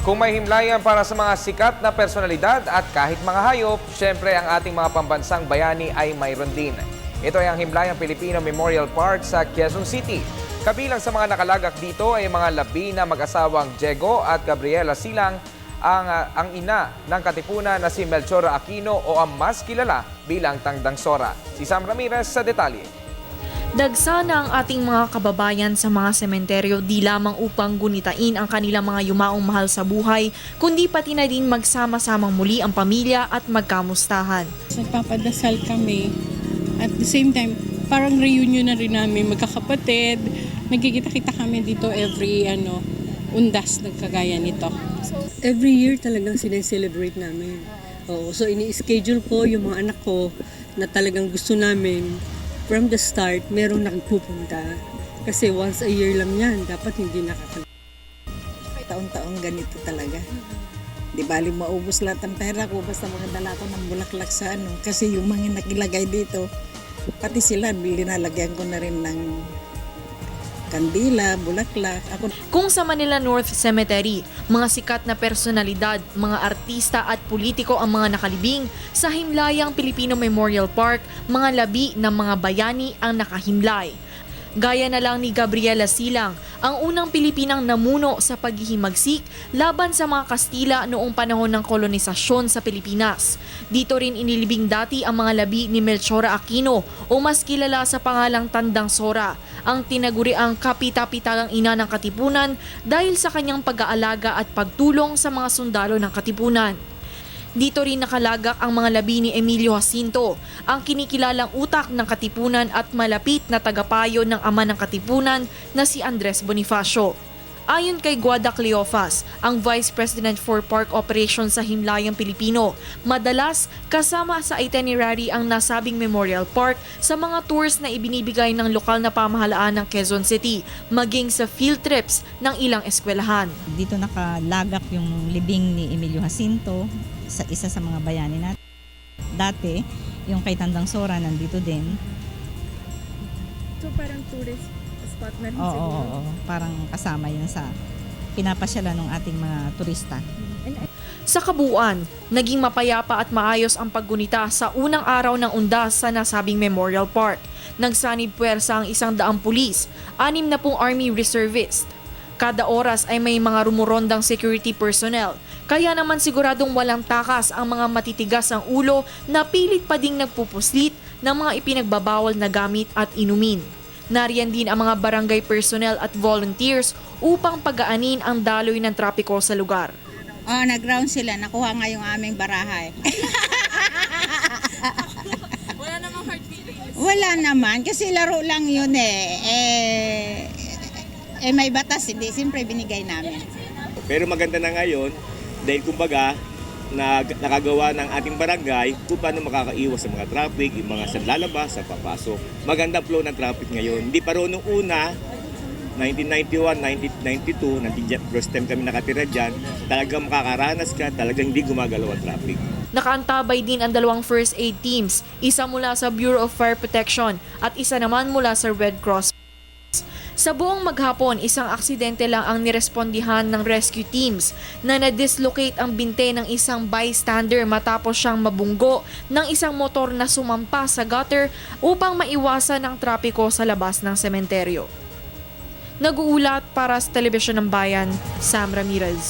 Kung may himlayan para sa mga sikat na personalidad at kahit mga hayop, syempre ang ating mga pambansang bayani ay mayroon din. Ito ay ang Himlayang Pilipino Memorial Park sa Quezon City. Kabilang sa mga nakalagak dito ay mga labi na mag-asawang Diego at Gabriela Silang, ang ina ng Katipunan na si Melchora Aquino o ang mas kilala bilang Tandang Sora. Si Sam Ramirez sa detalye. Dagsa na ang ating mga kababayan sa mga sementeryo di lamang upang gunitain ang kanilang mga yumaong mahal sa buhay, kundi pati na din magsama-samang muli ang pamilya at magkamustahan. Nagpapadasal kami. At the same time, parang reunion na rin namin magkakapatid. Nagkikita-kita kami dito every undas ng kagaya nito. Every year talagang sineselebrate namin. Oo, so ini-schedule ko yung mga anak ko na talagang gusto namin. From the start, merong nagpupunta. Kasi once a year lang yan, dapat hindi nakakalimutan. Taon-taon ganito talaga. Di bali maubos lahat ng pera ko, basta makadala ko ng bulaklak sa Kasi yung mga nakilagay dito, pati sila, linalagyan ko na rin ng kandila, bulaklak. Kung sa Manila North Cemetery, mga sikat na personalidad, mga artista at politiko ang mga nakalibing, sa Himlayang Pilipino Memorial Park, mga labi ng mga bayani ang nakahimlay. Gaya na lang ni Gabriela Silang, ang unang Pilipinang namuno sa paghihimagsik laban sa mga Kastila noong panahon ng kolonisasyon sa Pilipinas. Dito rin inilibing dati ang mga labi ni Melchora Aquino o mas kilala sa pangalang Tandang Sora, ang tinaguriang kapita-pitalang ina ng Katipunan dahil sa kanyang pag-aalaga at pagtulong sa mga sundalo ng Katipunan. Dito rin nakalagak ang mga labi ni Emilio Jacinto, ang kinikilalang utak ng Katipunan at malapit na tagapayo ng ama ng Katipunan na si Andres Bonifacio. Ayon kay Guada Cleofas, ang Vice President for Park Operations sa Himlayang Pilipino, madalas kasama sa itinerary ang nasabing Memorial Park sa mga tours na ibinibigay ng lokal na pamahalaan ng Quezon City, maging sa field trips ng ilang eskwelahan. Dito nakalagak yung libing ni Emilio Jacinto, isa sa mga bayani natin. Dati, yung kay Tandang Sora nandito din. So parang tourist spot na rin Oo, parang kasama yun sa pinapasyalan ng ating mga turista. Sa kabuuan, naging mapayapa at maayos ang paggunita sa unang araw ng undas sa nasabing Memorial Park. Nagsanib puwersa ang 100 pulis, 60 Army Reservist. Kada oras ay may mga rumurondang security personnel, kaya naman siguradong walang takas ang mga matitigas ang ulo na pilit pa ding nagpupuslit ng mga ipinagbabawal na gamit at inumin. Nariyan din ang mga barangay personnel at volunteers upang pagaanin ang daloy ng trapiko sa lugar. Nag-round sila, nakuha nga yung aming barahay. Wala namang hard feelings. Wala naman, kasi laro lang yun may batas, hindi. Siyempre binigay namin. Pero maganda na ngayon dahil kumbaga nakagawa ng ating barangay kung paano makakaiwas sa mga traffic, yung mga sa lalabas, sa papasok. Maganda flow ng traffic ngayon. Hindi pa rin nung una, 1991, 1992, first time kami nakatira dyan, talagang makakaranas ka, talagang hindi gumagalaw ang traffic. Nakaantabay din ang 2 first aid teams, isa mula sa Bureau of Fire Protection at isa naman mula sa Red Cross. Sa buong maghapon, isang aksidente lang ang nirespondihan ng rescue teams na na-dislocate ang binte ng isang bystander matapos siyang mabunggo ng isang motor na sumampa sa gutter upang maiwasan ang trapiko sa labas ng sementeryo. Nag-uulat para sa Telebisyon ng Bayan, Sam Ramirez.